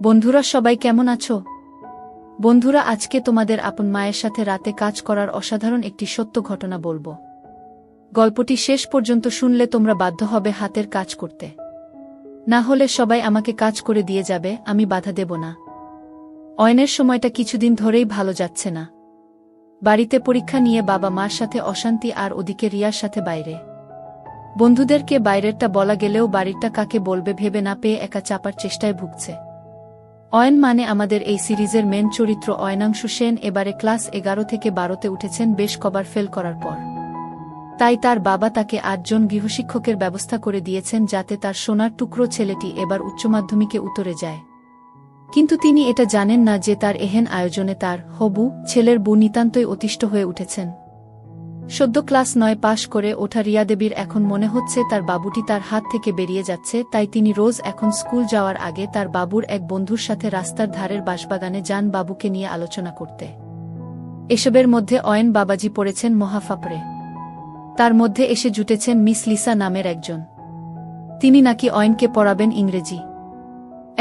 বন্ধুরা সবাই কেমন আছো? বন্ধুরা আজকে তোমাদের আপন মায়ের সাথে রাতে কাজ করার অসাধারণ একটি সত্য ঘটনা বলবো। গল্পটি শেষ পর্যন্ত শুনলে তোমরা বাধ্য হবে হাতের কাজ করতে। না হলে সবাই আমাকে কাজ করে দিয়ে যাবে, আমি বাধা দেব না। অয়নের সময়টা কিছুদিন ধরেই ভালো যাচ্ছে না। বাড়িতে পরীক্ষা নিয়ে বাবা মার সাথে অশান্তি, আর ওদিকে রিয়ার সাথে বাইরে। বন্ধুদেরকে বাইরেরটা বলা গেলেও বাড়িরটা কাকে বলবে ভেবে না পেয়ে একা চাপার চেষ্টায় ভুগছে। অয়ন মানে আমাদের এই সিরিজের মেন চরিত্র অয়নাংশু সেন এবারে ক্লাস 11 থেকে 12তে উঠেছেন বেশ কবার ফেল করার পর। তাই তার বাবা তাকে 8 জন গৃহশিক্ষকের ব্যবস্থা করে দিয়েছেন যাতে তার সোনার টুকরো ছেলেটি এবার উচ্চমাধ্যমিকে উতরে যায়। কিন্তু তিনি এটা জানেন না যে তার এহেন আয়োজনে তার হবু ছেলের বউ নিতান্তই অতিষ্ঠ হয়ে উঠেছেন। সদ্য ক্লাস 9 পাশ করে ওঠা রিয়া দেবীর এখন মনে হচ্ছে তার বাবুটি তার হাত থেকে বেরিয়ে যাচ্ছে, তাই তিনি রোজ এখন স্কুল যাওয়ার আগে তার বাবুর এক বন্ধুর সাথে রাস্তার ধারের বাঁশবাগানে যান বাবুকে নিয়ে আলোচনা করতে। এসবের মধ্যে অয়ন বাবাজি পড়েছেন মহাফাপড়ে। তার মধ্যে এসে জুটেছেন মিস লিসা নামের একজন। তিনি নাকি অয়নকে পড়াবেন ইংরেজি।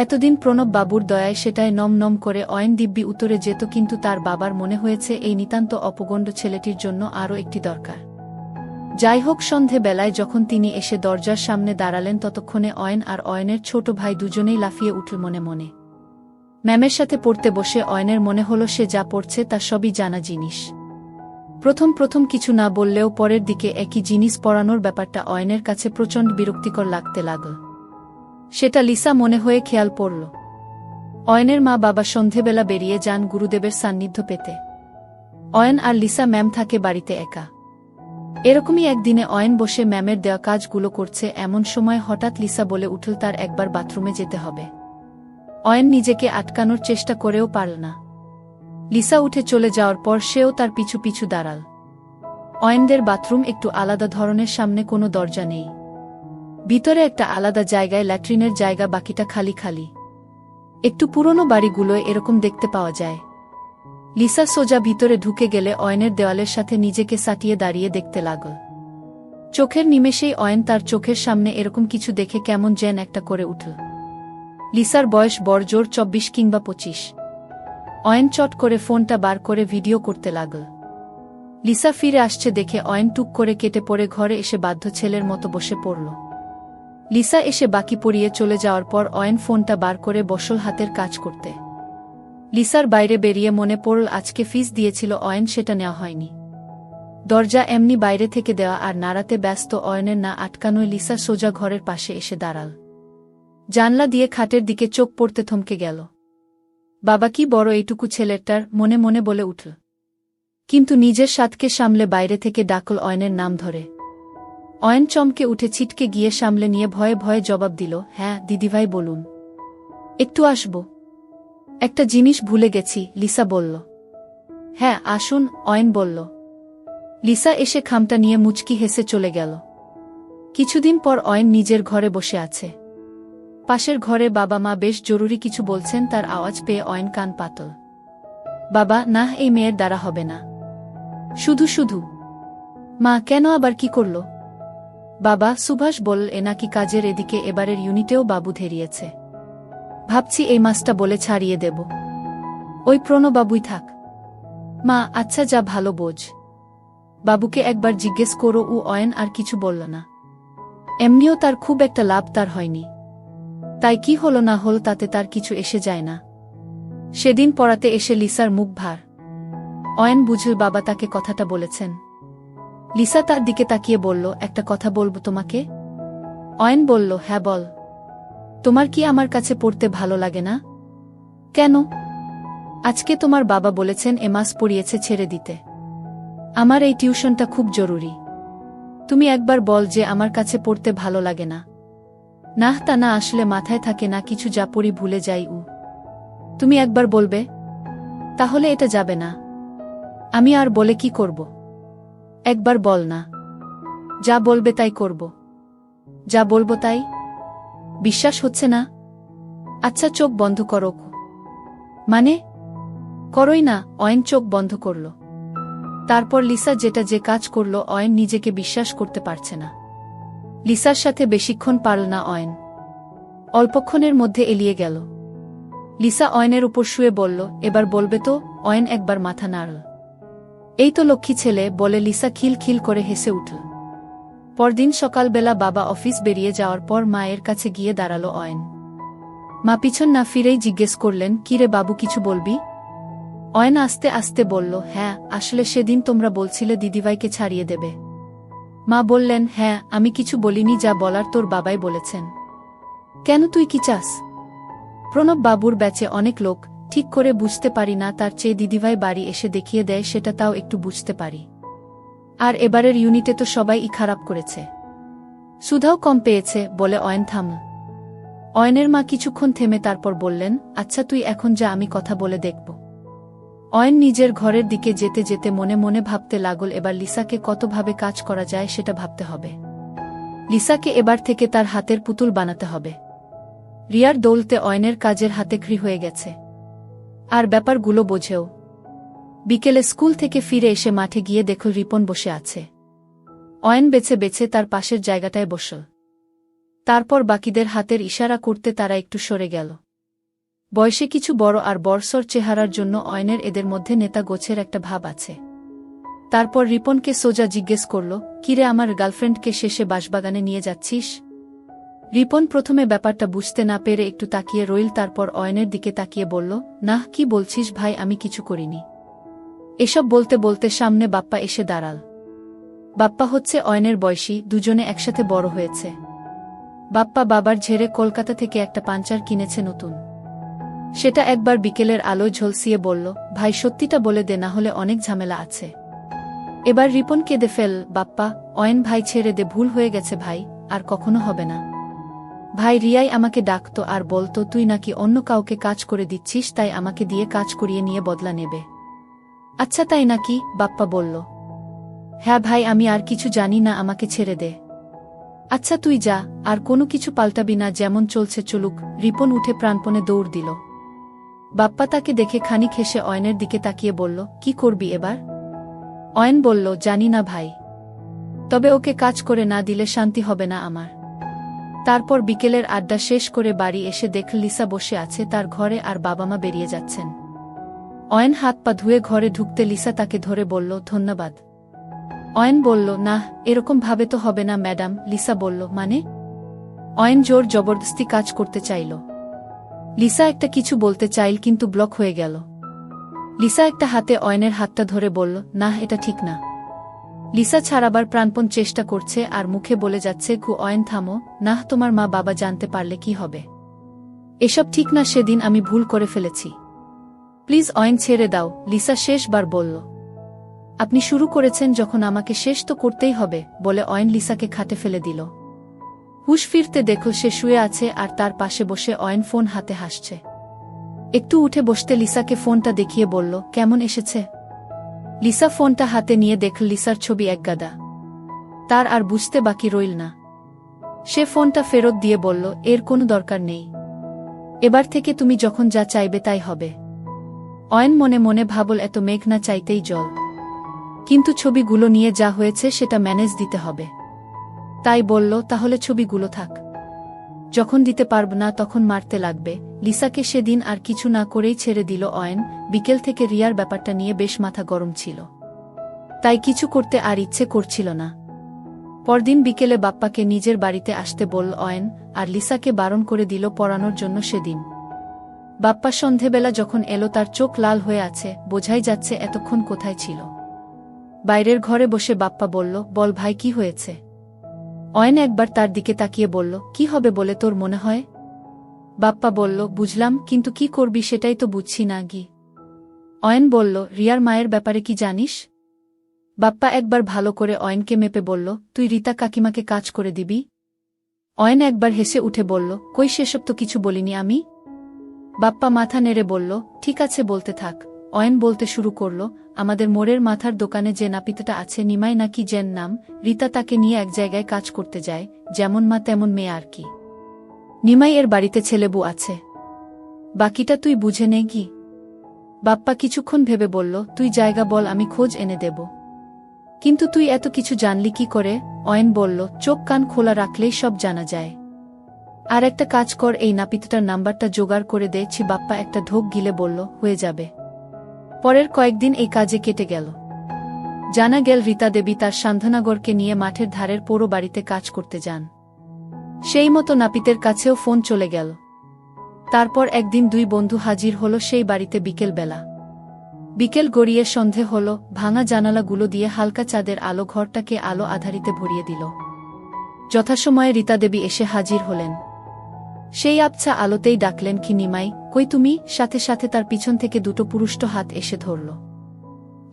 এতদিন প্রণব বাবুর দয়ায় সেটায় নম নম করে অয়ন দিব্যি উত্তরে যেত, কিন্তু তার বাবার মনে হয়েছে এই নিতান্ত অপগণ্ড ছেলেটির জন্য আরও একটি দরকার। যাই হোক, সন্ধে বেলায় যখন তিনি এসে দরজার সামনে দাঁড়ালেন ততক্ষণে অয়ন আর অয়নের ছোট ভাই দুজনেই লাফিয়ে উঠল মনে মনে। ম্যামের সাথে পড়তে বসে অয়নের মনে হলো সে যা পড়ছে তা সবই জানা জিনিস। প্রথম কিছু না বললেও পরের দিকে একই জিনিস পড়ানোর ব্যাপারটা অয়নের কাছে প্রচণ্ড বিরক্তিকর লাগতে লাগল। সেটা লিসা মনে হয়ে খেয়াল পড়ল। অয়নের মা বাবা সন্ধেবেলা বেরিয়ে যান গুরুদেবের সান্নিধ্য পেতে। অয়ন আর লিসা ম্যাম থাকে বাড়িতে একা। এরকমই একদিনে অয়ন বসে ম্যামের দেওয়া কাজগুলো করছে, এমন সময় হঠাৎ লিসা বলে উঠল তার একবার বাথরুমে যেতে হবে। অয়ন নিজেকে আটকানোর চেষ্টা করেও পারল না। লিসা উঠে চলে যাওয়ার পর সেও তার পিছু পিছু দাঁড়াল। অয়নদের বাথরুম একটু আলাদা ধরনের, সামনে কোনো দরজা নেই। ভিতরে একটা আলাদা জায়গায় ল্যাট্রিনের জায়গা, বাকিটা খালি খালি। একটু পুরনো বাড়িগুলোয় এরকম দেখতে পাওয়া যায়। লিসা সোজা ভিতরে ঢুকে গেলে অয়নের দেওয়ালের সাথে নিজেকে সাটিয়ে দাঁড়িয়ে দেখতে লাগল। চোখের নিমেষেই অয়ন তার চোখের সামনে এরকম কিছু দেখে কেমন যেন একটা করে উঠল। লিসার বয়স বড়জোর 24 কিংবা 25। অয়ন চট করে ফোনটা বার করে ভিডিও করতে লাগল। লিসা ফিরে আসছে দেখে অয়ন টুক করে কেটে পড়ে ঘরে এসে বাধ্য ছেলের মতো বসে পড়ল। লিসা এসে বাকি পড়িয়ে চলে যাওয়ার পর অয়ন ফোনটা বার করে বসল হাতের কাজ করতে। লিসার বাইরে বেরিয়ে মনে পড়ল আজকে ফিস দিয়েছিল অয়ন, সেটা নেওয়া হয়নি। দরজা এমনি বাইরে থেকে দেওয়া আর নাড়াতে ব্যস্ত অয়নের না আটকানোয় লিসা সোজা ঘরের পাশে এসে দাঁড়াল। জানলা দিয়ে খাটের দিকে চোখ পড়তে থমকে গেল। বাবা কি বড় এইটুকু ছেলেটার, মনে মনে বলে উঠল। কিন্তু নিজের সাথকে সামলে বাইরে থেকে ডাকল অয়নের নাম ধরে। অয়ন চমকে উঠে ছিটকে গিয়ে সামলে নিয়ে ভয়ে ভয়ে জবাব দিল, হ্যাঁ দিদিভাই বলুন। একটু আসব। একটা জিনিস ভুলে গেছি, লিসা বলল। হ্যাঁ আসুন, অয়ন বলল। লিসা এসে খামটা নিয়ে মুচকি হেসে চলে গেল। কিছুদিন পর অয়ন নিজের ঘরে বসে আছে। পাশের ঘরে বাবা মা বেশ জরুরি কিছু বলছেন, তার আওয়াজ পেয়ে অয়ন কান পাতল। বাবা, না এই মেয়ের দ্বারা হবে না। শুধু মা, কেন আবার কি করল? বাবা, সুভাষ বলল এ নাকি কাজের এদিকে এবারের ইউনিটেও বাবু ধেরিয়েছে। ভাবছি এই মাসটা বলে ছাড়িয়ে দেব। ওই প্রণবাবুই থাক। মা, আচ্ছা যা ভালো বোঝ। বাবুকে একবার জিজ্ঞেস করো। অয়ন আর কিছু বলল না। এমনিও তার খুব একটা লাভ তার হয়নি, তাই কি হলো না হল তাতে তার কিছু এসে যায় না। সেদিন পড়াতে এসে লিসার মুখ ভার। অয়ন বুঝল বাবা তাকে কথাটা বলেছেন। লিসা তার দিকে তাকিয়ে বলল, একটা কথা বলবো তোমাকে। অয়ন বলল, হ্যাঁ বল। তোমার কি আমার কাছে পড়তে ভালো লাগে না? কেন? আজকে তোমার বাবা বলেছেন এ মাস পড়িয়েছে ছেড়ে দিতে। আমার এই টিউশনটা খুব জরুরি। তুমি একবার বল যে আমার কাছে পড়তে ভালো লাগে না। না তা না, আসলে মাথায় থাকে না কিছু, যা পড়ি ভুলে যাই। তুমি একবার বলবে? তাহলে এটা যাবে না। আমি আর বলে কি করব? একবার বল না। যা বলবে তাই করব। যা বলবো তাই। বিশ্বাস হচ্ছে না? আচ্ছা চোখ বন্ধ করো। মানে? করোই না। অয়ন চোখ বন্ধ করল। তারপর লিসা যে কাজ করল, অয়ন নিজেকে বিশ্বাস করতে পারছে না। লিসার সাথে বেশিক্ষণ পারল না অয়ন। অল্পক্ষণের মধ্যে এলিয়ে গেল। লিসা অয়নের উপর শুয়ে বলল, এবার বলবে তো? অয়ন একবার মাথা নাড়ল। এই তো লক্ষ্মী ছেলে, বলে লিসা খিলখিল করে হেসে উঠল। পরদিন সকালবেলা বাবা অফিস বেরিয়ে যাওয়ার পর মায়ের কাছে গিয়ে দাঁড়াল অয়ন। মা পিছন না ফিরেই জিজ্ঞেস করলেন, কিরে বাবু, কিছু বলবি? অয়ন আস্তে আস্তে বলল, হ্যাঁ, আসলে সেদিন তোমরা বলছিলে দিদিভাইকে ছাড়িয়ে দেবে। মা বললেন, হ্যাঁ, আমি কিছু বলিনি, যা বলার তোর বাবাই বলেছেন। কেন, তুই কি চাস? প্রণব বাবুর ব্যাচে অনেক লোক, ঠিক করে বুঝতে পারি না, তার চেয়ে দিদিভাই বাড়ি এসে দেখিয়ে দেয়, সেটা তাও একটু বুঝতে পারি। আর এবারের ইউনিটে তো সবাই খারাপ করেছে, সুধাও কম পেয়েছে, বলে অয়ন থামল। অয়নের মা কিছুক্ষণ থেমে তারপর বললেন, আচ্ছা তুই এখন যা, আমি কথা বলে দেখব। অয়ন নিজের ঘরের দিকে যেতে যেতে মনে মনে ভাবতে লাগল, এবার লিসাকে কতভাবে কাজ করা যায় সেটা ভাবতে হবে। লিসাকে এবার থেকে তার হাতের পুতুল বানাতে হবে। রিয়ার দৌলতে অয়নের কাজের হাতেখড়ি হয়ে গেছে, আর ব্যাপারগুলো বোঝেও। বিকেলে স্কুল থেকে ফিরে এসে মাঠে গিয়ে দেখল রিপন বসে আছে। অয়ন বেছে বেছে তার পাশের জায়গাটায় বসল। তারপর বাকিদের হাতের ইশারা করতে তারা একটু সরে গেল। বয়সে কিছু বড় আর বর্ষর চেহারার জন্য অয়নের এদের মধ্যে নেতা গোছের একটা ভাব আছে। তারপর রিপনকে সোজা জিজ্ঞেস করল, কিরে, আমার গার্লফ্রেন্ডকে শেষে বাঁশবাগানে নিয়ে যাচ্ছিস? রিপন প্রথমে ব্যাপারটা বুঝতে না পেরে একটু তাকিয়ে রইল, তারপর অয়নের দিকে তাকিয়ে বলল, নাহ, কি বলছিস ভাই, আমি কিছু করিনি। এসব বলতে বলতে সামনে বাপ্পা এসে দাঁড়াল। বাপ্পা হচ্ছে অয়নের বয়সী, দুজনে একসাথে বড় হয়েছে। বাপ্পা বাবার ঝেড়ে কলকাতা থেকে একটা পাঞ্চার কিনেছে নতুন। সেটা একবার বিকেলের আলোয় ঝলসিয়ে বলল, ভাই সত্যিটা বলে দে, না হলে অনেক ঝামেলা আছে। এবার রিপন কেঁদে ফেল, বাপ্পা, অয়ন ভাই ছেড়ে দে, ভুল হয়ে গেছে ভাই, আর কখনো হবে না। ভাই, রিয়াই আমাকে ডাকতো আর বলতো তুই নাকি অন্য কাউকে কাজ করে দিচ্ছিস, তাই আমাকে দিয়ে কাজ করিয়ে নিয়ে বদলা নেবে। আচ্ছা তাই নাকি? বাপ্পা বলল। হ্যাঁ ভাই, আমি আর কিছু জানি না, আমাকে ছেড়ে দে। আচ্ছা তুই যা, আর কোনো কিছু পাল্টাবি না, যেমন চলছে চলুক। রিপন উঠে প্রাণপণে দৌড় দিল। বাপ্পা তাকে দেখে খানিক হেসে অয়নের দিকে তাকিয়ে বলল, কি করবি এবার? অয়ন বলল, জানি না ভাই, তবে ওকে কাজ করে না দিলে শান্তি হবে না আমার। তারপর বিকেলের আড্ডা শেষ করে বাড়ি এসে দেখল লিসা বসে আছে তার ঘরে, আর বাবা মা বেরিয়ে যাচ্ছেন। অয়ন হাত পা ধুয়ে ঘরে ঢুকতে লিসা তাকে ধরে বলল, ধন্যবাদ। অয়ন বলল, না, এরকম ভাবে তো হবে না ম্যাডাম। লিসা বলল, মানে? অয়ন জোর জবরদস্তি কাজ করতে চাইল। লিসা একটা কিছু বলতে চাইল, কিন্তু ব্লক হয়ে গেল। লিসা একটা হাতে অয়নের হাতটা ধরে বলল, না, এটা ঠিক না। লিসা ছাড়াবার প্রাণপণ চেষ্টা করছে আর মুখে বলে যাচ্ছে, অয়ন থামো, না, তোমার মা বাবা জানতে পারলে কি হবে? এসব ঠিক না, সেদিন আমি ভুল করে ফেলেছি, প্লিজ অয়ন ছেড়ে দাও। লিসা শেষবার বলল, আপনি শুরু করেছেন যখন, আমাকে শেষ তো করতেই হবে, বলে অয়ন লিসাকে খাটে ফেলে দিল। হুশ ফিরতে দেখল সে শুয়ে আছে, আর তার পাশে বসে অয়ন ফোন হাতে হাসছে। একটু উঠে বসতে লিসাকে ফোনটা দেখিয়ে বলল, কেমন এসেছে? লিসা ফোনটা হাতে নিয়ে দেখল লিসার ছবি একগাদা। তার আর বুঝতে বাকি রইল না। সে ফোনটা ফেরত দিয়ে বলল, এর কোনো দরকার নেই, এবার থেকে তুমি যখন যা চাইবে তাই হবে। অয়ন মনে মনে ভাবল, এত মেঘ না চাইতেই জল, কিন্তু ছবিগুলো নিয়ে যা হয়েছে সেটা ম্যানেজ দিতে হবে। তাই বলল, তাহলে ছবিগুলো থাক, যখন দিতে পারব না তখন মারতে লাগবে। লিসাকে সেদিন আর কিছু না করেই ছেড়ে দিল অয়ন। বিকেল থেকে রিয়ার ব্যাপারটা নিয়ে বেশ মাথা গরম ছিল, তাই কিছু করতে আর ইচ্ছে করছিল না। পরদিন বিকেলে বাপ্পাকে নিজের বাড়িতে আসতে বলল অয়ন, আর লিসাকে বারণ করে দিল পড়ানোর জন্য সেদিন। বাপ্পা সন্ধেবেলা যখন এলো তার চোখ লাল হয়ে আছে, বোঝাই যাচ্ছে এতক্ষণ কোথায় ছিল। বাইরের ঘরে বসে বাপ্পা বলল, বল ভাই, কি হয়েছে? অয়ন একবার তার দিকে তাকিয়ে বলল, কি হবে বলে তোর মনে হয়? বাপ্পা বলল, বুঝলাম, কিন্তু কি করবি সেটাই তো বুঝছি না গি। অয়ন বলল, রিয়ার মায়ের ব্যাপারে কি জানিস? বাপ্পা একবার ভালো করে অয়নকে মেপে বলল, তুই রীতা কাকিমাকে কাজ করে দিবি? অয়ন একবার হেসে উঠে বলল, কই, সেসব তো কিছু বলিনি আমি। বাপ্পা মাথা নেড়ে বলল, ঠিক আছে, বলতে থাক। অয়ন বলতে শুরু করল, আমাদের মোড়ের মাথার দোকানে যে নাপিতটা আছে, নিমাই নাকি যেন নাম, রীতা তাকে নিয়ে এক জায়গায় কাজ করতে যায়, যেমন মা তেমন মেয়ে আর কি। নিমাই এর বাড়িতে ছেলেবু আছে, বাকিটা তুই বুঝে নে কি। বাপ্পা কিছুক্ষণ ভেবে বলল, তুই জায়গা বল, আমি খোঁজ এনে দেব। কিন্তু তুই এত কিছু জানলি কি করে? অয়ন বলল, চোখ কান খোলা রাখলেই সব জানা যায়। আর একটা কাজ কর, এই নাপিতটার নাম্বারটা জোগাড় করে দে। বাপ্পা একটা ঢোক গিলে বলল, হয়ে যাবে। পরের কয়েকদিন এই কাজে কেটে গেল। জানা গেল রীতা দেবী তার সান্ধ্বনাগরকে নিয়ে মাঠের ধারের পোড়ো বাড়িতে কাজ করতে যান। সেই মতো নাপিতের কাছেও ফোন চলে গেল। তারপর একদিন দুই বন্ধু হাজির হল সেই বাড়িতে বিকেলবেলা। বিকেল গড়িয়ে সন্ধে হল, ভাঙা জানালাগুলো দিয়ে হালকা চাঁদের আলো ঘরটাকে আলো আধারিতে ভরিয়ে দিল। যথাসময়ে রীতা দেবী এসে হাজির হলেন। সেই আবছা আলোতেই ডাকলেন, কি নিমাই, কই তুমি? সাথে সাথে তার পিছন থেকে দুটো পুরুষ্ট হাত এসে ধরল।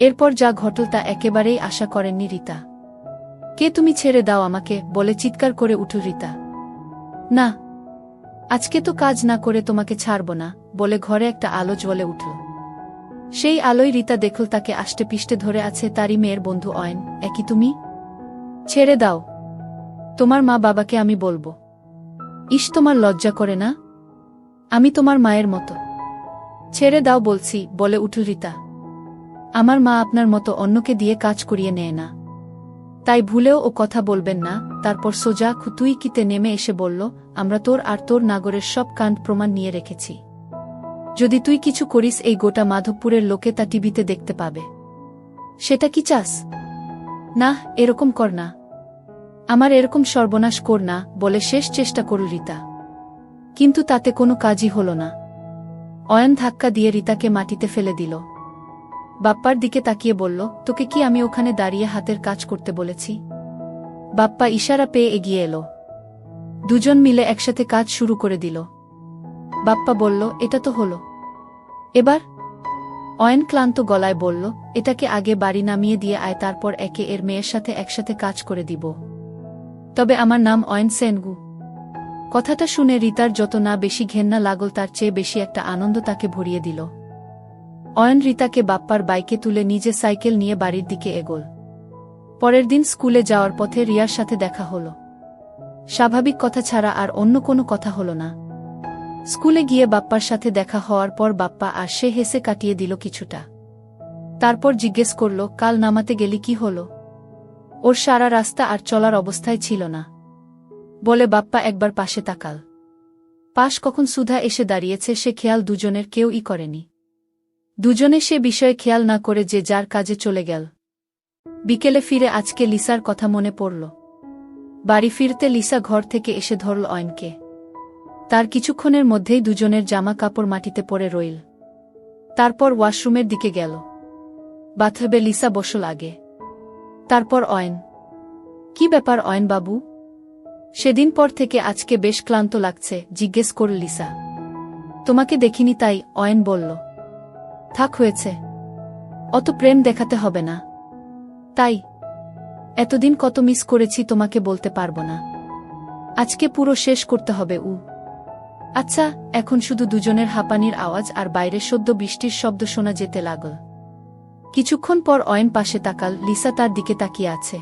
এরপর যা ঘটল তা একেবারেই আশা করেননি রীতা। কে তুমি? ছেড়ে দাও আমাকে, বলে চিৎকার করে উঠল রীতা। না, আজকে তো কাজ না করে তোমাকে ছাড়ব না, বলে ঘরে একটা আলো জ্বলে উঠল। সেই আলোয় রীতা দেখল তাকে আষ্টেপৃষ্টে ধরে আছে তারই মেয়ের বন্ধু অয়ন। একই তুমি? ছেড়ে দাও, তোমার মা বাবাকে আমি বলবো। ইস, তোমার লজ্জা করে না? আমি তোমার মায়ের মতো। ছেড়ে দাও বলছি, বলে উঠল রীতা। আমার মা আপনার মতো অন্যকে দিয়ে কাজ করিয়ে নেয় না, তাই ভুলেও ও কথা বলবেন না। তারপর সোজা খুতুইকিতে নেমে এসে বলল, আমরা তোর আর তোর নাগরের সব কাণ্ড প্রমাণ নিয়ে রেখেছি। যদি তুই কিছু করিস, এই গোটা মাধবপুরের লোকে তা টিভিতে দেখতে পাবে। সেটা কি চাস? না, এরকম কর না, আমার এরকম সর্বনাশ কর না, বলে শেষ চেষ্টা করল রীতা। কিন্তু তাতে কোনো কাজই হল না। অয়ন ধাক্কা দিয়ে রীতাকে মাটিতে ফেলে দিল। বাপ্পার দিকে তাকিয়ে বলল, তোকে কি আমি ওখানে দাঁড়িয়ে হাতের কাজ করতে বলেছি? বাপ্পা ইশারা পেয়ে এগিয়ে এলো। দুজন মিলে একসাথে কাজ শুরু করে দিল। বাপ্পা বলল, এটা তো হলো, এবার? অয়ন ক্লান্ত গলায় বলল, এটাকে আগে বাড়ি নামিয়ে দিয়ে আয়, তারপর একে এর মেয়ের সাথে একসাথে কাজ করে দিব। তবে আমার নাম অয়ন সেনগু। কথাটা শুনে রীতার যত না বেশি ঘেন্না লাগল, তার চেয়ে বেশি একটা আনন্দ তাকে ভরিয়ে দিল। অয়ন রীতাকে বাপ্পার বাইকে তুলে নিজে সাইকেল নিয়ে বাড়ির দিকে এগোল। পরের দিন স্কুলে যাওয়ার পথে রিয়ার সাথে দেখা হলো। স্বাভাবিক কথা ছাড়া আর অন্য কোনো কথা হলো না। স্কুলে গিয়ে বাপ্পার সাথে দেখা হওয়ার পর বাপ্পা আর সে হেসে কাটিয়ে দিল কিছুটা। তারপর জিজ্ঞেস করল, কাল নামাতে গেলি কি হলো? ওর সারা রাস্তা আর চলার অবস্থায় ছিল না, বলে বাপ্পা একবার পাশে তাকাল। পাশ কখন সুধা এসে দাঁড়িয়েছে সে খেয়াল দুজনের কেউই করেনি। দুজনে সে বিষয়ে খেয়াল না করে যে যার কাজে চলে গেল। বিকেলে ফিরে আজকে লিসার কথা মনে পড়ল। বাড়ি ফিরতে লিসা ঘর থেকে এসে ধরল অয়নকে। তার কিছুক্ষণের মধ্যেই দুজনের জামা কাপড় মাটিতে পড়ে রইল। তারপর ওয়াশরুমের দিকে গেল। বাথরুমে লিসা বসল আগে, তারপর অয়ন। কি ব্যাপার অয়ন বাবু? সেদিন পর থেকে আজকে বেশ ক্লান্ত লাগছে, জিজ্ঞেস করল লিসা। তোমাকে দেখিনি তাই, অয়ন বলল। থাক হয়েছে, অত প্রেম দেখাতে হবে না। তাই? এতদিন কত মিস করেছি তোমাকে বলতে পারবো না, আজকে পুরো শেষ করতে হবে। আচ্ছা, এখন শুধু দুজনের হাঁপানির আওয়াজ আর বাইরে সদ্য বৃষ্টির শব্দ শোনা যেতে লাগল। কিছুক্ষণ পর অয়ন পাশে তাকাল। লিসা তার দিকে তাকিয়ে আছে।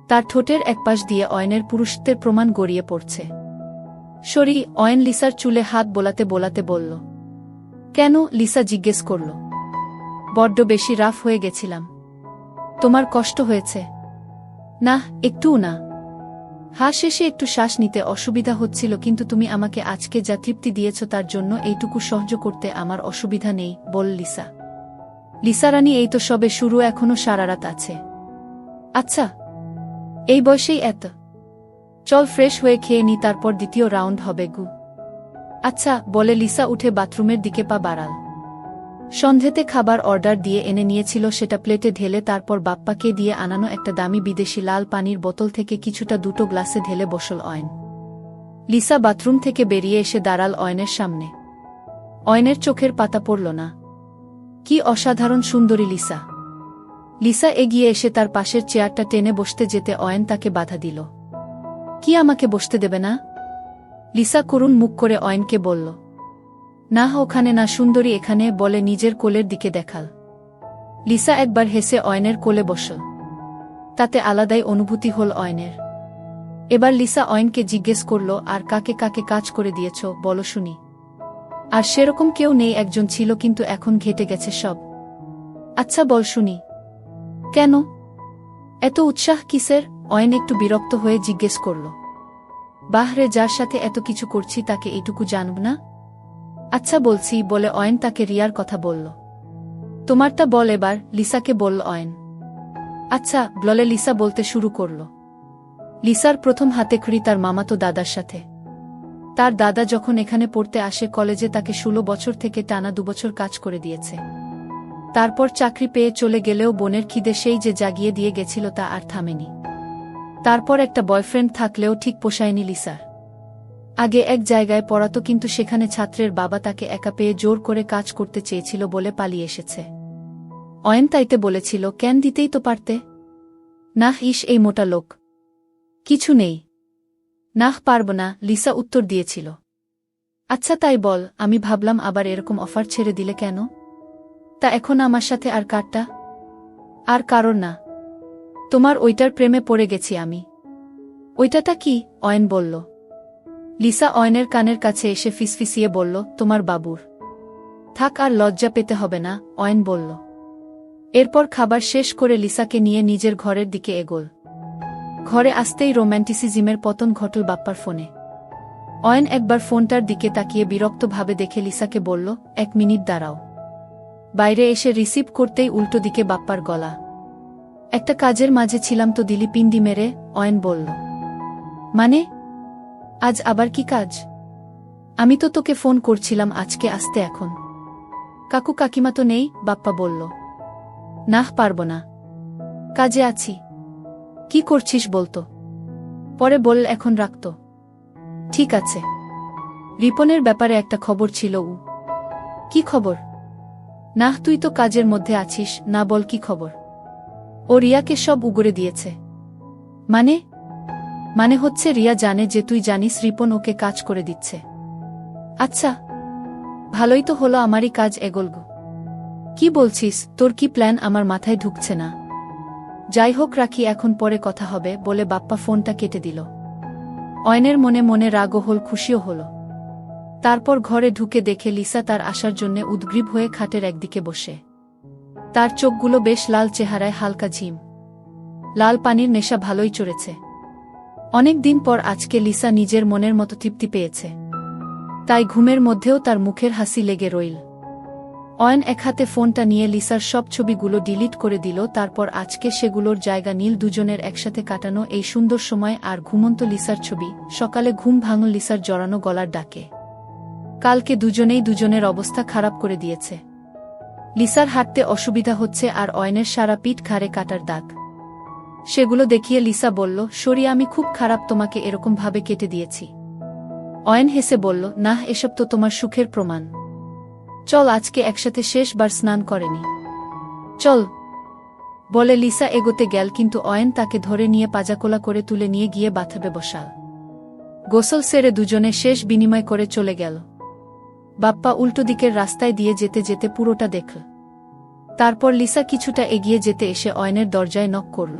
তার ঠোঁটের একপাশ দিয়ে অয়নের পুরুষত্বের প্রমাণ গড়িয়ে পড়ছে। সরি, অয়ন লিসার চুলে হাত বোলাতে বোলাতে বলল। কেন? লিসা জিজ্ঞেস করল। বড্ড বেশি রাফ হয়ে গেছিলাম। তোমার কষ্ট হয়েছে? না, একটুও না। শেষে একটু শ্বাস নিতে অসুবিধা হচ্ছিল, কিন্তু তুমি আমাকে আজকে যা তৃপ্তি দিয়েছ তার জন্য এইটুকু সহ্য করতে আমার অসুবিধা নেই, বল লিসা। লিসা রানী, এই তো সবে শুরু, এখনো সারা রাত আছে। আচ্ছা, এই বয়সেই এত? চল ফ্রেশ হয়ে খেয়ে নি, তারপর দ্বিতীয় রাউন্ড হবে গু। আচ্ছা, বলে লিসা উঠে বাথরুমের দিকে পা বাড়াল। সন্ধেতে খাবার অর্ডার দিয়ে এনে নিয়েছিল, সেটা প্লেটে ঢেলে তারপর বাপ্পাকে দিয়ে আনানো একটা দামি বিদেশি লাল পানির বোতল থেকে কিছুটা দুটো গ্লাসে ঢেলে বসল অয়ন। লিসা বাথরুম থেকে বেরিয়ে এসে দাঁড়াল অয়নের সামনে। অয়নের চোখের পাতা পড়ল না। কি অসাধারণ সুন্দরী লিসা! লিসা এগিয়ে এসে তার পাশের চেয়ারটা টেনে বসতে যেতে অয়ন তাকে বাধা দিল। কি আমাকে বসতে দেবে না? লিসা করুণ মুখ করে অয়নকে বলল। না, ওখানে না সুন্দরী, এখানে, বলে নিজের কোলের দিকে দেখাল। লিসা একবার হেসে অয়নের কোলে বসল। তাতে আলাদাই অনুভূতি হল অয়নের। এবার লিসা অয়নকে জিজ্ঞেস করল, আর কাকে কাকে কাজ করে দিয়েছ বলো শুনি। আর সেরকম কেউ নেই, একজন ছিল কিন্তু এখন ঘেটে গেছে সব। আচ্ছা বল শুনি। কেন এত উৎসাহ কিসের? অয়ন একটু বিরক্ত হয়ে জিজ্ঞেস করল। বাহরে, যার সাথে এত কিছু করছি তাকে এইটুকু জানব না? আচ্ছা বলছি, বলে অয়ন তাকে রিয়ার কথা বলল। তোমারটা বল এবার, লিসাকে বলল অয়ন। আচ্ছা বলে লিসা বলতে শুরু করল। লিসার প্রথম হাতেখড়ি তার মামাতো দাদার সাথে। তার দাদা যখন এখানে পড়তে আসে কলেজে, তাকে 16 বছর থেকে টানা 2 বছর কাজ করে দিয়েছে। তারপর চাকরি পেয়ে চলে গেলেও বোনের খিদে সেই যে জাগিয়ে দিয়ে গেছিল তা আর থামেনি। তারপর একটা বয়ফ্রেন্ড থাকলেও ঠিক পোষায়নি লিসার। আগে এক জায়গায় পড়াতো, কিন্তু সেখানে ছাত্রের বাবা তাকে একা পেয়ে জোর করে কাজ করতে চেয়েছিল বলে পালিয়ে এসেছে। অয়ন তাইতে বলেছিল, কেন দিতেই তো পারতে। নাহ, ইস এই মোটা লোক, কিছু নেই। নাহ, পারব না, লিসা উত্তর দিয়েছিল। আচ্ছা তাই বল, আমি ভাবলাম আবার এরকম অফার ছেড়ে দিলে কেন? তা এখন আমার সাথে আর কারটা? আর কারণ না, তোমার ওইটার প্রেমে পড়ে গেছি আমি। ওইটাটা কি? অয়ন বলল। লিসা অয়নের কানের কাছে এসে ফিসফিসিয়ে বলল, তোমার বাবুর। থাক, আর লজ্জা পেতে হবে না, অয়ন বলল। এরপর খাবার শেষ করে লিসাকে নিয়ে নিজের ঘরের দিকে এগোল। ঘরে আসতেই রোম্যান্টিসিজমের পতন ঘটল বাপ্পার ফোনে। অয়ন একবার ফোনটার দিকে তাকিয়ে বিরক্তভাবে দেখে লিসাকে বলল, 1 মিনিট দাঁড়াও। বাইরে এসে রিসিভ করতেই উল্টো দিকে বাপ্পার গলা। একটা কাজের মাঝে ছিলাম তো দিলি পিন্ডি মেরে, অয়ন বলল। মানে? আজ আবার কি কাজ? আমি তো তোকে ফোন করছিলাম আজকে আসতে, এখন কাকু কাকিমা তো নেই, বাপ্পা বলল। নাহ, পারব না, কাজে আছি। কি করছিস বলতো? পরে বল, এখন রাখত। ঠিক আছে। রিপনের ব্যাপারে একটা খবর ছিল। কি খবর? নাহ, তুই তো কাজের মধ্যে আছিস, না বল কি খবর। ও রিয়াকে সব উগরে দিয়েছে। মানে? মানে হচ্ছে রিয়া জানে যে তুই জানিস রিপন ওকে কাজ করে দিচ্ছে। আচ্ছা, ভালোই তো হলো, আমারই কাজ এগোল গো। কি বলছিস? তোর কি প্ল্যান আমার মাথায় ঢুকছে না। যাই হোক রাখি, এখন পরে কথা হবে, বলে বাপ্পা ফোনটা কেটে দিল। অয়নের মনে মনে রাগও হল, খুশিও হল। তারপর ঘরে ঢুকে দেখে লিসা তার আসার জন্যে উদ্গ্রীব হয়ে খাটের একদিকে বসে। তার চোখগুলো বেশ লাল, চেহারায় হালকা ঝিম। লাল পানির নেশা ভালোই চড়েছে। অনেক দিন পর আজকে লিসা নিজের মনের মতো তৃপ্তি পেয়েছে। তাই ঘুমের মধ্যেও তার মুখের হাসি লেগে রইল। অয়ন এক হাতে ফোনটা নিয়ে লিসার সব ছবিগুলো ডিলিট করে দিল। তারপর আজকে সেগুলোর জায়গা নীল দুজনের একসাথে কাটানো এই সুন্দর সময় আর ঘুমন্ত লিসার ছবি। সকালে ঘুম ভাঙল লিসার জড়ানো গলার ডাকে। কালকে দুজনেই দুজনের অবস্থা খারাপ করে দিয়েছে। লিসার হাঁটতে অসুবিধা হচ্ছে আর অয়নের সারা পিঠ ঘাড়ে কাটার দাগ। সেগুলো দেখিয়ে লিসা বলল, সরি, আমি খুব খারাপ, তোমাকে এরকম ভাবে কেটে দিয়েছি। অয়ন হেসে বলল, নাহ, এসব তো তোমার সুখের প্রমাণ। চল আজকে একসাথে শেষবার স্নান করেনি। চল, বলে লিসা এগোতে গেল, কিন্তু অয়ন তাকে ধরে নিয়ে পাজাকোলা করে তুলে নিয়ে গিয়ে বাথরুমে বসাল। গোসল সেরে দুজনে শেষ বিনিময় করে চলে গেল। বাপ্পা উল্টো দিকের রাস্তায় দিয়ে যেতে যেতে পুরোটা দেখল। তারপর লিসা কিছুটা এগিয়ে যেতে এসে অয়নের দরজায় নক করল।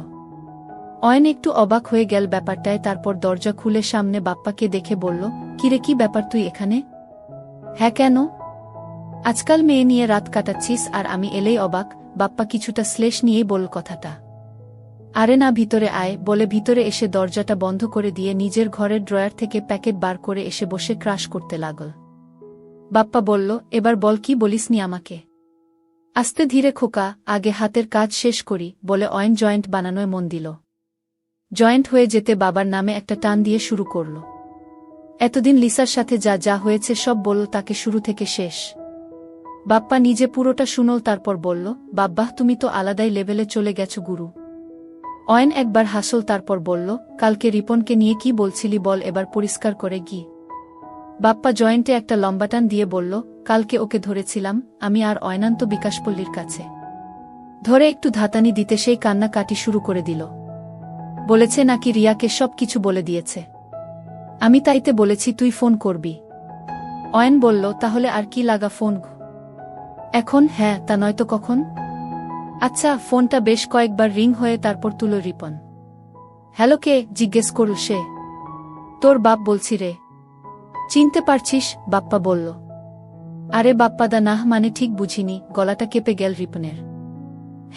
অয়ন একটু অবাক হয়ে গেল ব্যাপারটায়। তারপর দরজা খুলে সামনে বাপ্পাকে দেখে বলল, কিরে, কি ব্যাপার, তুই এখানে? হ্যাঁ, কেন? আজকাল মেয়ে নিয়ে রাত কাটাচ্ছিস আর আমি এলেই অবাক। বাপ্পা কিছুটা শ্লেষ নিয়েই বলল কথাটা। আরে না, ভিতরে আয়, বলে ভিতরে এসে দরজাটা বন্ধ করে দিয়ে নিজের ঘরের ড্রয়ার থেকে প্যাকেট বার করে এসে বসে ক্রাশ করতে লাগল। বাপ্পা বলল, এবার বল, কি বলিসনি আমাকে? আস্তে ধীরে খোকা, আগে হাতের কাজ শেষ করি, বলে অয়ন জয়েন্ট বানানোয় মন দিল। জয়েন্ট হয়ে যেতে বাবার নামে একটা টান দিয়ে শুরু করল। এতদিন লিসার সাথে যা যা হয়েছে সব বলল তাকে, শুরু থেকে শেষ। বাপ্পা নিজে পুরোটা শুনল। তারপর বলল, বাব্বাহ, তুমি তো আলাদাই লেভেলে চলে গেছো গুরু। অয়ন একবার হাসল, তারপর বলল, কালকে রিপনকে নিয়ে কি বলছিলি বল, এবার পরিষ্কার করে গি। বাপ্পা জয়েন্টে একটা লম্বা টান দিয়ে বলল, কালকে ওকে ধরেছিলাম আমি আর অয়নান্ত বিকাশপল্লীর কাছে। ধরে একটু ধাতানি দিতে সেই কান্না কাটি শুরু করে দিল। বলেছে নাকি রিয়াকে সব কিছু বলে দিয়েছে। আমি তাইতে বলেছি তুই ফোন করবি। অয়ন বলল, তাহলে আর কি লাগা ফোন এখন? হ্যাঁ, তা নয়তো কখন? আচ্ছা। ফোনটা বেশ কয়েকবার রিং হয়ে তারপর তুল রিপন। হ্যালো, কে? জিজ্ঞেস করল সে। তোর বাপ বলছি রে। চিনতে পারছিস? বাপ্পা বলল। আরে বাপ্পাদা, নাহ, মানে ঠিক বুঝিনি। গলাটা কেঁপে গেল রিপনের।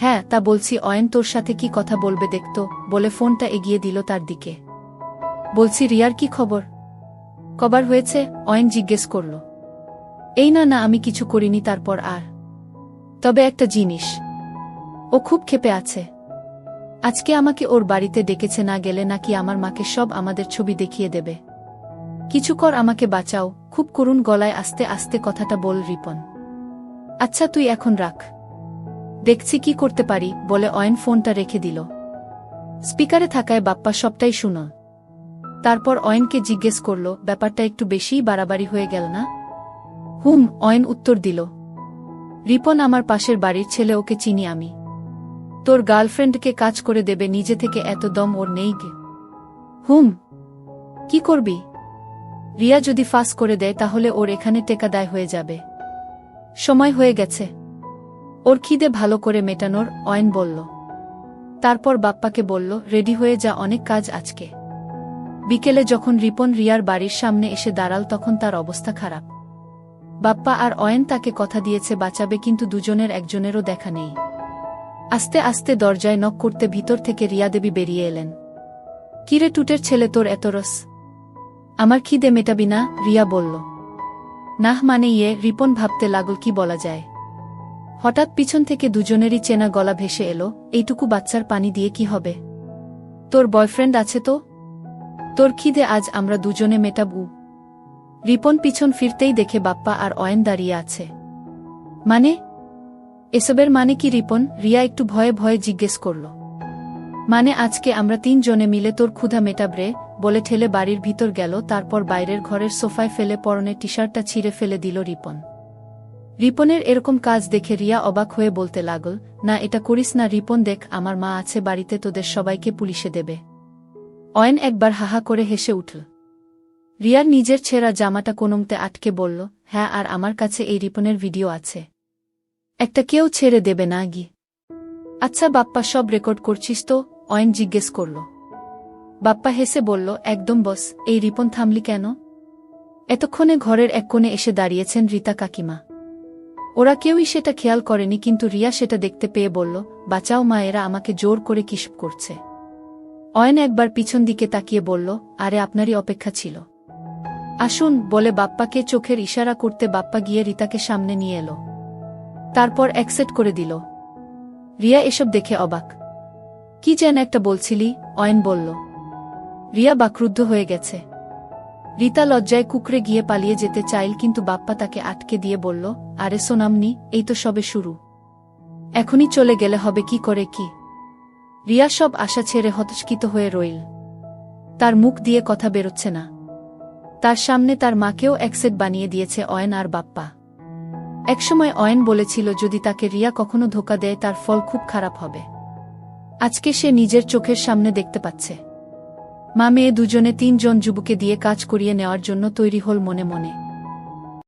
হ্যাঁ, তা বলছি অয়ন তোর সাথে কি কথা বলবে দেখতো, বলে ফোনটা এগিয়ে দিল তার দিকে। বলছি রিয়ার কি খবর? কবার হয়েছে? অয়ন জিজ্ঞেস করল। এই না না, আমি কিছু করিনি। তারপর আর তবে একটা জিনিস, ও খুব ক্ষেপে আছে। আজকে আমাকে ওর বাড়িতে ডেকেছে, না গেলে নাকি আমার মাকে সব আমাদের ছবি দেখিয়ে দেবে। কিছু কর, আমাকে বাঁচাও। খুব করুণ গলায় আস্তে আস্তে কথাটা বল রিপন। আচ্ছা তুই এখন রাখ, দেখছি কি করতে পারি, বলে অয়ন ফোনটা রেখে দিল। স্পিকারে থাকায় বাপ্পা সবটাই শুনো। তারপর অয়নকে জিজ্ঞেস করল, ব্যাপারটা একটু বেশিই বাড়াবাড়ি হয়ে গেল না? হুম, অয়ন উত্তর দিল। রিপন আমার পাশের বাড়ির ছেলে, ওকে চিনি আমি। তোর গার্লফ্রেন্ডকে কাজ করে দেবে নিজে থেকে, এত দম ওর নেই গে। হুম, কি করবি? রিয়া যদি ফাঁস করে দেয় তাহলে ওর এখানে টেকা দায় হয়ে যাবে। সময় হয়ে গেছে ওর খিদে ভালো করে মেটানোর, অয়ন বলল। তারপর বাপ্পাকে বলল, রেডি হয়ে যা, অনেক কাজ আজকে। বিকেলে যখন রিপন রিয়ার বাড়ির সামনে এসে দাঁড়াল তখন তার অবস্থা খারাপ। বাপ্পা আর অয়ন তাকে কথা দিয়েছে বাঁচাবে, কিন্তু দুজনের একজনেরও দেখা নেই। আস্তে আস্তে দরজায় নক করতে ভিতর থেকে রিয়া দেবী বেরিয়ে এলেন। কিরে টুটের ছেলে, তোর এত রস? আমার খিদে মেটাবি না? রিয়া বলল। নাহ মানে রিপন ভাবতে লাগল কি বলা যায়। হঠাৎ পিছন থেকে দুজনেরই চেনা গলা ভেসে এলো, এইটুকু বাচ্চার পানি দিয়ে কি হবে? তোর বয়ফ্রেন্ড আছে তো? তোর খিদে আজ আমরা দুজনে মেটাবু। রিপন পিছন ফিরতেই দেখে বাপ্পা আর অয়ন দাঁড়িয়ে আছে। মানে এসবের মানে কি রিপন? রিয়া একটু ভয়ে ভয়ে জিজ্ঞেস করল। মানে আজকে আমরা 3 জনে মিলে তোর ক্ষুধা মেটাবরে, বলে ঠেলে বাড়ির ভিতর গেল। তারপর বাইরের ঘরের সোফায় ফেলে পরনের টি-শার্টটা ছিঁড়ে ফেলে দিল রিপন। রিপনের এরকম কাজ দেখে রিয়া অবাক হয়ে বলতে লাগল, না এটা করিস না রিপন, দেখ আমার মা আছে বাড়িতে, তোদের সবাইকে পুলিশে দেবে। অয়ন একবার হাহা করে হেসে উঠল। রিয়ার নিজের ছেঁড়া জামাটা কোনোমতে আটকে বলল, হ্যাঁ, আর আমার কাছে এই রিপনের ভিডিও আছে। একটা কেউ ছেড়ে দেবে না গি? আচ্ছা বাপ্পা, সব রেকর্ড করছিস তো? অয়ন জিজ্ঞেস করল। বাপ্পা হেসে বলল, একদম বস। এই রিপন, থামলি কেন? এতক্ষণে ঘরের এক কোণে এসে দাঁড়িয়েছেন রীতা কাকিমা। ওরা কেউই সেটা খেয়াল করেনি, কিন্তু রিয়া সেটা দেখতে পেয়ে বলল, বাঁচাও মা, এরা আমাকে জোর করে কিসব করছে। অয়ন একবার পিছন দিকে তাকিয়ে বলল, আরে আপনারই অপেক্ষা ছিল, আসুন, বলে বাপ্পাকে চোখের ইশারা করতে বাপ্পা গিয়ে রীতাকে সামনে নিয়ে এলো। তারপর অ্যাকসেপ্ট করে দিল। রিয়া এসব দেখে অবাক। কি যেন একটা বলছিলি? অয়ন বলল। রিয়া বাকরুদ্ধ হয়ে গেছে। রীতা লজ্জায় কুকড়ে গিয়ে পালিয়ে যেতে চাইল, কিন্তু বাপ্পা তাকে আটকে দিয়ে বলল, আরে সোনামনি, এই তো সবে শুরু, এখনই চলে গেলে হবে কি করে কি? রিয়া সব আশা ছেড়ে হতচকিত হয়ে রইল। তার মুখ দিয়ে কথা বেরোচ্ছে না। তার সামনে তার মাকেও অ্যাকসেপ্ট বানিয়ে দিয়েছে অয়ন আর বাপ্পা। একসময় অয়ন বলেছিল যদি তাকে রিয়া কখনো ধোঁকা দেয় তার ফল খুব খারাপ হবে। আজকে সে নিজের চোখের সামনে দেখতে পাচ্ছে। মা মেয়ে দুজনে 3 জন যুবকে দিয়ে কাজ করিয়ে নেওয়ার জন্য তৈরি হল মনে মনে।